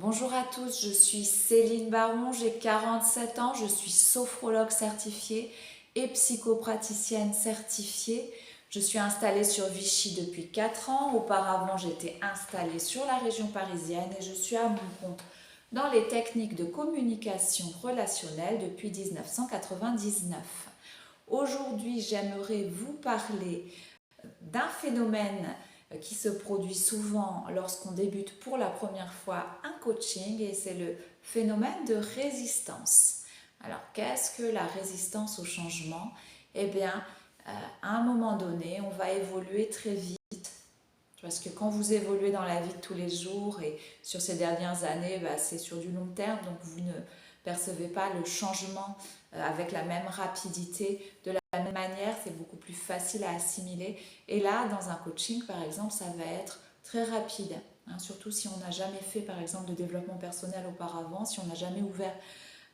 Bonjour à tous, je suis Céline Baron, j'ai 47 ans, je suis sophrologue certifiée et psychopraticienne certifiée. Je suis installée sur Vichy depuis 4 ans. Auparavant, j'étais installée sur la région parisienne et je suis à mon compte dans les techniques de communication relationnelle depuis 1999. Aujourd'hui, j'aimerais vous parler d'un phénomène qui se produit souvent lorsqu'on débute pour la première fois un coaching et c'est le phénomène de résistance. Alors qu'est-ce que la résistance au changement? Eh bien, à un moment donné, on va évoluer très vite. Parce que quand vous évoluez dans la vie de tous les jours et sur ces dernières années, c'est sur du long terme, donc vous ne percevez pas le changement avec la même rapidité, de la même manière, c'est beaucoup plus facile à assimiler. Et là, dans un coaching, par exemple, ça va être très rapide, hein, surtout si on n'a jamais fait, par exemple, de développement personnel auparavant, si on n'a jamais ouvert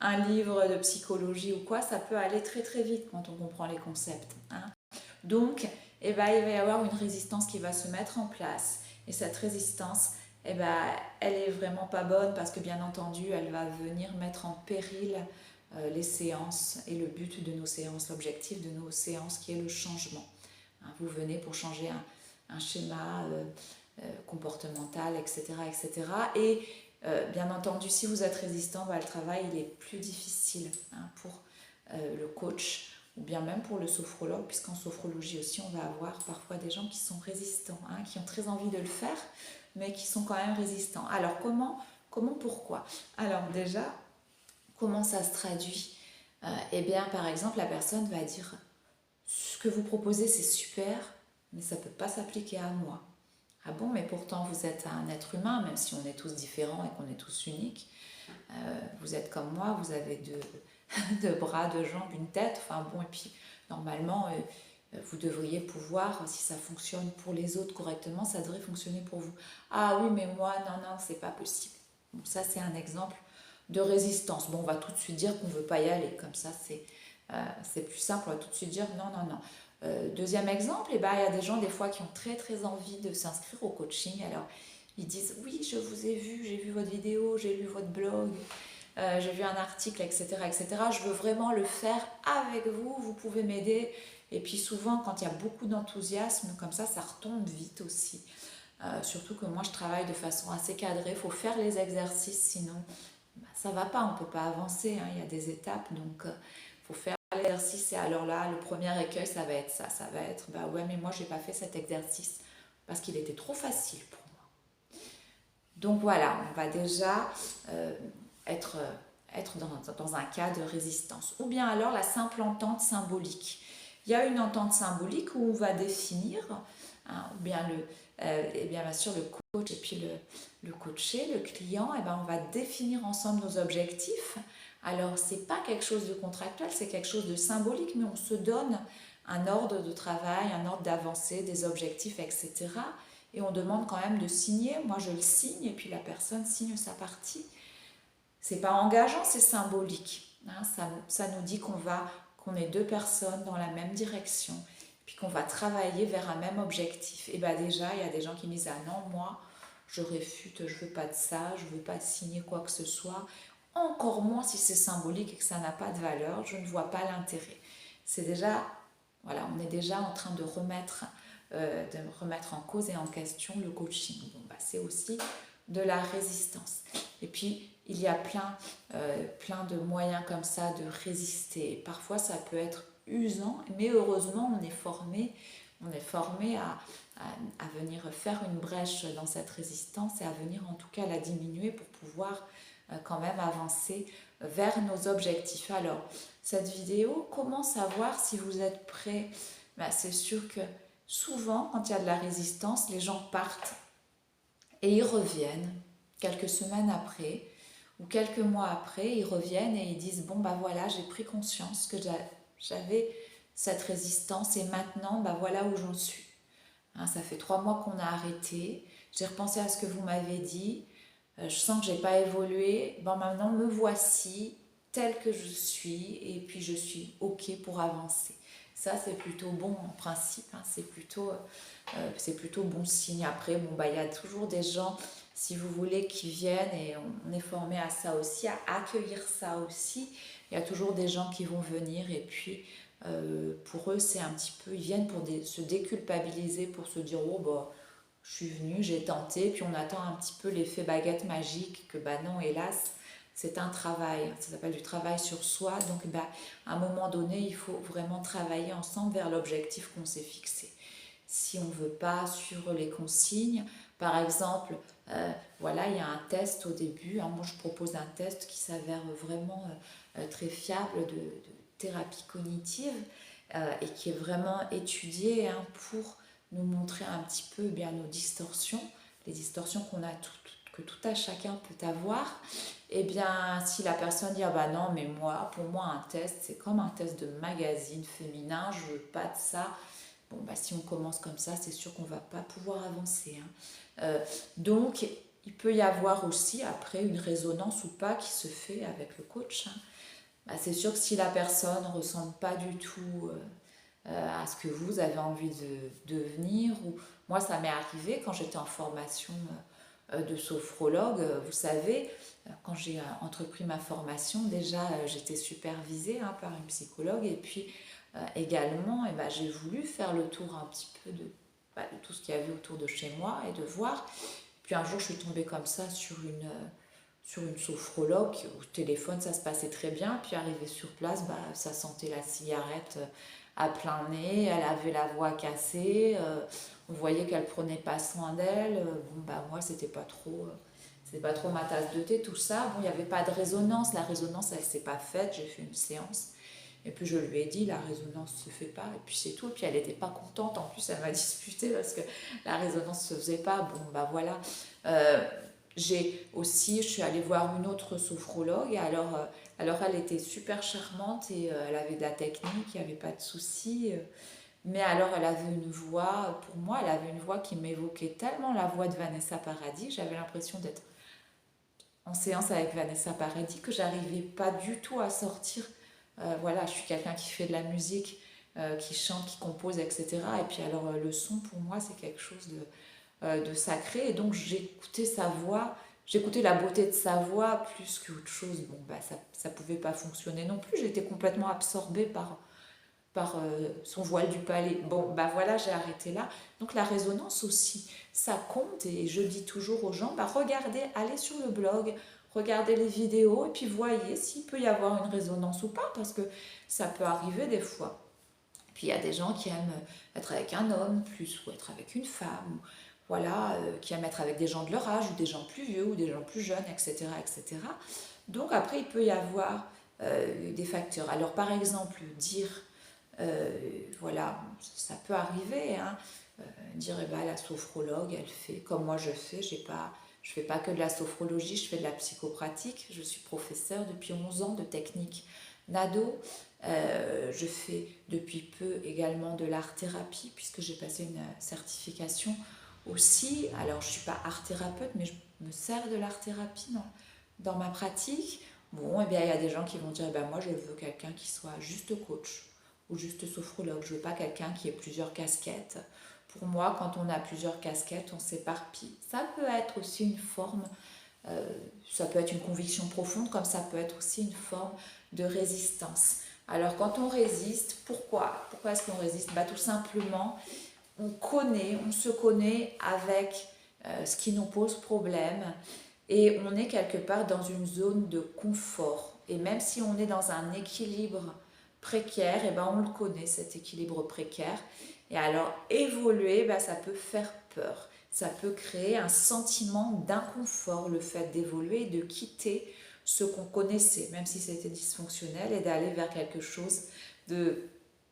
un livre de psychologie ou quoi, ça peut aller très très vite quand on comprend les concepts, hein. Donc, il va y avoir une résistance qui va se mettre en place. Et cette résistance, elle est vraiment pas bonne parce que bien entendu, elle va venir mettre en péril les séances et le but de nos séances, l'objectif de nos séances qui est le changement. Hein, vous venez pour changer un schéma comportemental, etc. etc. Et bien entendu, si vous êtes résistant, le travail il est plus difficile, hein, pour le coach ou bien même pour le sophrologue, puisqu'en sophrologie aussi, on va avoir parfois des gens qui sont résistants, hein, qui ont très envie de le faire, mais qui sont quand même résistants. Alors pourquoi? Alors déjà, comment ça se traduit? Eh bien, par exemple, la personne va dire, ce que vous proposez, c'est super, mais ça ne peut pas s'appliquer à moi. Ah bon, mais pourtant vous êtes un être humain, même si on est tous différents et qu'on est tous uniques. Vous êtes comme moi, vous avez deux bras, deux jambes, une tête. Enfin bon, et puis normalement, vous devriez pouvoir, si ça fonctionne pour les autres correctement, ça devrait fonctionner pour vous. Ah oui, mais moi, non, c'est pas possible. Bon, ça, c'est un exemple de résistance. Bon, on va tout de suite dire qu'on ne veut pas y aller. Comme ça, c'est plus simple. On va tout de suite dire non. Deuxième exemple, il y a des gens des fois qui ont très très envie de s'inscrire au coaching. Alors, ils disent oui, je vous ai vu, j'ai vu votre vidéo, j'ai lu votre blog, j'ai vu un article, etc., etc. Je veux vraiment le faire avec vous, vous pouvez m'aider. Et puis souvent, quand il y a beaucoup d'enthousiasme, comme ça retombe vite aussi. Surtout que moi, je travaille de façon assez cadrée. Il faut faire les exercices, sinon ça va pas, on ne peut pas avancer, hein. Il y a des étapes, donc il faut faire l'exercice. Et alors là, le premier écueil, ça va être ça va être, ouais, mais moi, j'ai pas fait cet exercice parce qu'il était trop facile pour moi. Donc voilà, on va déjà être, être dans un cas de résistance. Ou bien alors la simple entente symbolique. Il y a une entente symbolique où on va définir, hein, ou bien et bien sûr le coach et puis le coaché, le client, on va définir ensemble nos objectifs. Alors c'est pas quelque chose de contractuel, c'est quelque chose de symbolique, mais on se donne un ordre de travail, un ordre d'avancée, des objectifs, etc. Et on demande quand même de signer. Moi je le signe et puis la personne signe sa partie. C'est pas engageant, c'est symbolique, hein. Ça nous dit qu'on est deux personnes dans la même direction, puis qu'on va travailler vers un même objectif. Et déjà, il y a des gens qui me disent ah non, moi, je réfute, je veux pas de ça, je veux pas signer quoi que ce soit. Encore moins si c'est symbolique et que ça n'a pas de valeur, je ne vois pas l'intérêt. C'est déjà, voilà, on est déjà en train de remettre en cause et en question le coaching. Bon, c'est aussi de la résistance. Et puis, il y a plein de moyens comme ça de résister. Parfois, ça peut être usant, mais heureusement, on est formé à venir faire une brèche dans cette résistance et à venir en tout cas la diminuer pour pouvoir quand même avancer vers nos objectifs. Alors, cette vidéo, comment savoir si vous êtes prêt? C'est sûr que souvent, quand il y a de la résistance, les gens partent et ils reviennent quelques semaines après ou quelques mois après, ils reviennent et ils disent bon voilà, j'ai pris conscience que j'avais cette résistance et maintenant voilà où j'en suis. Hein, ça fait 3 mois qu'on a arrêté, j'ai repensé à ce que vous m'avez dit, je sens que j'ai pas évolué, maintenant me voici telle que je suis et puis je suis ok pour avancer. Ça, c'est plutôt bon en principe, hein, c'est plutôt bon signe. Après, bon, bah, il y a toujours des gens, si vous voulez, qui viennent et on est formé à ça aussi, à accueillir ça aussi. Il y a toujours des gens qui vont venir et puis pour eux, c'est un petit peu, ils viennent pour se déculpabiliser, pour se dire, oh, bah, je suis venue, j'ai tenté, puis on attend un petit peu l'effet baguette magique, que bah non, hélas, c'est un travail, ça s'appelle du travail sur soi, donc bah, à un moment donné, il faut vraiment travailler ensemble vers l'objectif qu'on s'est fixé. Si on ne veut pas suivre les consignes, par exemple, voilà, il y a un test au début, hein, moi je propose un test qui s'avère vraiment très fiable de thérapie cognitive et qui est vraiment étudié hein, pour nous montrer un petit peu eh bien, nos distorsions, les distorsions qu'on a que tout à chacun peut avoir. Et bien, si la personne dit ah bah non, mais moi, pour moi, un test, c'est comme un test de magazine féminin, je veux pas de ça. Bon, bah si on commence comme ça, c'est sûr qu'on va pas pouvoir avancer. Hein. Donc, il peut y avoir aussi après une résonance ou pas qui se fait avec le coach. Hein. Bah, c'est sûr que si la personne ne ressemble pas du tout à ce que vous avez envie de devenir. Ou moi, ça m'est arrivé quand j'étais en formation de sophrologue. Vous savez, quand j'ai entrepris ma formation, déjà, j'étais supervisée hein, par une psychologue. Et puis, également, ben, j'ai voulu faire le tour un petit peu de tout ce qu'il y avait autour de chez moi et de voir. Puis un jour, je suis tombée comme ça sur une sophrologue. Au téléphone, ça se passait très bien. Puis arrivé sur place, bah, ça sentait la cigarette à plein nez. Elle avait la voix cassée. On voyait qu'elle prenait pas soin d'elle. Bon, bah, moi, c'était pas trop ma tasse de thé, tout ça. Bon, il n'y avait pas de résonance. La résonance, elle s'est pas faite. J'ai fait une séance. Et puis je lui ai dit, la résonance se fait pas. Et puis c'est tout. Et puis elle n'était pas contente. En plus, elle m'a disputé parce que la résonance se faisait pas. Bon, bah voilà. Euh, je suis allée voir une autre sophrologue. Et alors elle était super charmante et elle avait de la technique, il n'y avait pas de souci. Mais alors elle avait une voix, pour moi, elle avait une voix qui m'évoquait tellement la voix de Vanessa Paradis. J'avais l'impression d'être en séance avec Vanessa Paradis que j'arrivais pas du tout à sortir. Voilà, je suis quelqu'un qui fait de la musique, qui chante, qui compose, etc. Et puis alors le son pour moi c'est quelque chose de sacré. Et donc j'écoutais sa voix, j'écoutais la beauté de sa voix plus qu'autre chose. Bon, bah ça pouvait pas fonctionner non plus. J'étais complètement absorbée par son voile du palais. Bon, bah voilà, j'ai arrêté là. Donc la résonance aussi, ça compte. Et je dis toujours aux gens, bah regardez, allez sur le blog, regardez les vidéos et puis voyez s'il peut y avoir une résonance ou pas, parce que ça peut arriver des fois. Puis il y a des gens qui aiment être avec un homme plus ou être avec une femme, voilà, qui aiment être avec des gens de leur âge ou des gens plus vieux ou des gens plus jeunes, etc. etc. Donc après, il peut y avoir des facteurs. Alors par exemple, dire, voilà, ça peut arriver, hein, dire, eh ben, la sophrologue, elle fait comme moi je fais, je fais pas que de la sophrologie, je fais de la psychopratique, je suis professeure depuis 11 ans de technique NADO. Je fais depuis peu également de l'art-thérapie puisque j'ai passé une certification aussi. Alors je ne suis pas art-thérapeute mais je me sers de l'art-thérapie dans ma pratique. Bon, et bien il y a des gens qui vont dire, ben, moi je veux quelqu'un qui soit juste coach ou juste sophrologue. Je ne veux pas quelqu'un qui ait plusieurs casquettes. Pour moi, quand on a plusieurs casquettes, on s'éparpille. Ça peut être aussi une forme ça peut être une conviction profonde, comme ça peut être aussi une forme de résistance. Alors quand on résiste, pourquoi est-ce qu'on résiste? Bah, tout simplement, on se connaît avec ce qui nous pose problème et on est quelque part dans une zone de confort. Et même si on est dans un équilibre précaire, et ben on le connaît cet équilibre précaire. Et alors évoluer, ben, ça peut faire peur. Ça peut créer un sentiment d'inconfort, le fait d'évoluer et de quitter ce qu'on connaissait, même si c'était dysfonctionnel, et d'aller vers quelque chose de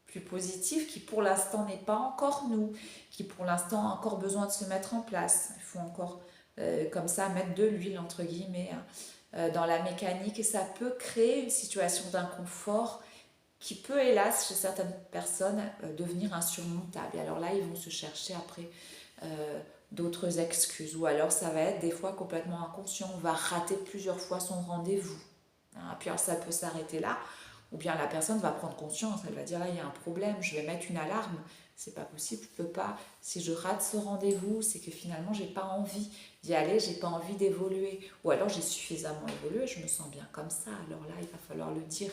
plus positif qui pour l'instant n'est pas encore nous, qui pour l'instant a encore besoin de se mettre en place. Il faut encore comme ça mettre de l'huile entre guillemets hein, dans la mécanique et ça peut créer une situation d'inconfort qui peut hélas chez certaines personnes devenir insurmontable. Et alors là ils vont se chercher après d'autres excuses ou alors ça va être des fois complètement inconscient, on va rater plusieurs fois son rendez-vous. Hein, puis alors ça peut s'arrêter là Ou bien la personne va prendre conscience, elle va dire là il y a un problème, je vais mettre une alarme. C'est pas possible, je peux pas. Si je rate ce rendez-vous, c'est que finalement j'ai pas envie d'y aller, j'ai pas envie d'évoluer. Ou alors j'ai suffisamment évolué, je me sens bien comme ça. Alors là, il va falloir le dire.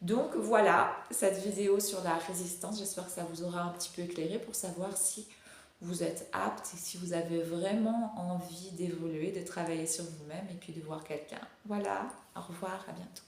Donc voilà cette vidéo sur la résistance. J'espère que ça vous aura un petit peu éclairé pour savoir si vous êtes apte et si vous avez vraiment envie d'évoluer, de travailler sur vous-même et puis de voir quelqu'un. Voilà, au revoir, à bientôt.